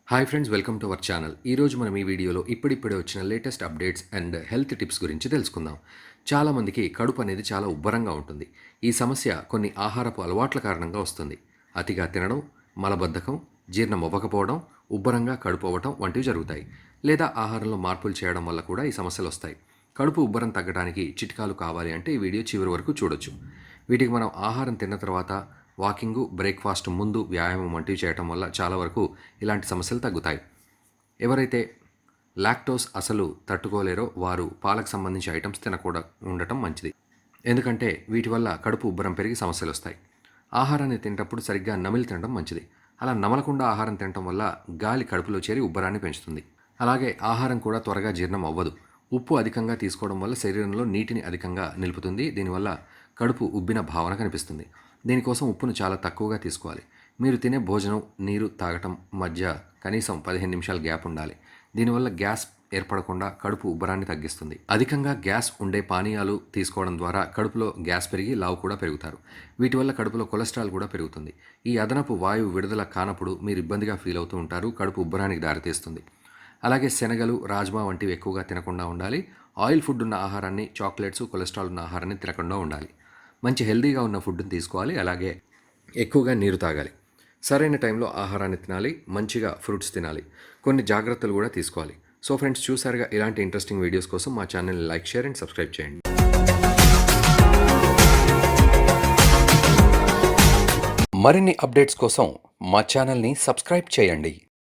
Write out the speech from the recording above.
Hi friends, welcome to our channel. ఈరోజు మనం ఈ వీడియోలో ఇప్పుడిప్పుడే వచ్చిన latest updates and health tips గురించి తెలుసుకుందాం. చాలామందికి కడుపు అనేది చాలా ఉబ్బరంగా ఉంటుంది. ఈ సమస్య కొన్ని ఆహారపు అలవాట్ల కారణంగా వస్తుంది. అతిగా తినడం, మలబద్ధకం, జీర్ణం అవ్వకపోవడం, ఉబ్బరంగా కడుపు అవ్వటం వంటివి జరుగుతాయి. లేదా ఆహారంలో మార్పులు చేయడం వల్ల కూడా ఈ సమస్యలు వస్తాయి. కడుపు ఉబ్బరం తగ్గడానికి చిట్కాలు కావాలి అంటే ఈ వీడియో చివరి వరకు చూడొచ్చు. వీటికి మనం ఆహారం తిన్న తర్వాత వాకింగు, బ్రేక్ఫాస్ట్ ముందు వ్యాయామం వంటివి చేయటం వల్ల చాలా వరకు ఇలాంటి సమస్యలు తగ్గుతాయి. ఎవరైతే లాక్టోస్ అసలు తట్టుకోలేరో వారు పాలకు సంబంధించిన ఐటమ్స్ తినకూడదు ఉండటం మంచిది. ఎందుకంటే వీటి వల్ల కడుపు ఉబ్బరం పెరిగి సమస్యలు వస్తాయి. ఆహారాన్ని తినేటప్పుడు సరిగ్గా నమిలి తినడం మంచిది. అలా నమలకుండా ఆహారం తినడం వల్ల గాలి కడుపులో చేరి ఉబ్బరాన్ని పెంచుతుంది. అలాగే ఆహారం కూడా త్వరగా జీర్ణం అవ్వదు. ఉప్పు అధికంగా తీసుకోవడం వల్ల శరీరంలో నీటిని అధికంగా నిలుపుతుంది. దీనివల్ల కడుపు ఉబ్బిన భావన కనిపిస్తుంది. దీనికోసం ఉప్పును చాలా తక్కువగా తీసుకోవాలి. మీరు తినే భోజనం, నీరు తాగటం మధ్య కనీసం 15 నిమిషాల గ్యాప్ ఉండాలి. దీనివల్ల గ్యాస్ ఏర్పడకుండా కడుపు ఉబ్బరాన్ని తగ్గిస్తుంది. అధికంగా గ్యాస్ ఉండే పానీయాలు తీసుకోవడం ద్వారా కడుపులో గ్యాస్ పెరిగి లావు కూడా పెరుగుతారు. వీటి వల్ల కడుపులో కొలెస్ట్రాల్ కూడా పెరుగుతుంది. ఈ అదనపు వాయువు విడుదల కానప్పుడు మీరు ఇబ్బందిగా ఫీల్ అవుతూ ఉంటారు. కడుపు ఉబ్బరానికి దారితీస్తుంది. అలాగే శనగలు, రాజ్మా వంటివి ఎక్కువగా తినకుండా ఉండాలి. ఆయిల్ ఫుడ్ ఉన్న ఆహారాన్ని, చాక్లెట్స్, కొలెస్ట్రాల్ ఉన్న ఆహారాన్ని తినకుండా ఉండాలి. మంచి హెల్తీగా ఉన్న ఫుడ్ని తీసుకోవాలి. అలాగే ఎక్కువగా నీరు తాగాలి. సరైన టైంలో ఆహారాన్ని తినాలి. మంచిగా ఫ్రూట్స్ తినాలి. కొన్ని జాగ్రత్తలు కూడా తీసుకోవాలి. సో ఫ్రెండ్స్, చూసారుగా, ఇలాంటి ఇంట్రెస్టింగ్ వీడియోస్ కోసం మా ఛానల్ని లైక్, షేర్ అండ్ సబ్స్క్రైబ్ చేయండి. మరిన్ని అప్డేట్స్ కోసం మా ఛానల్ని సబ్స్క్రైబ్ చేయండి.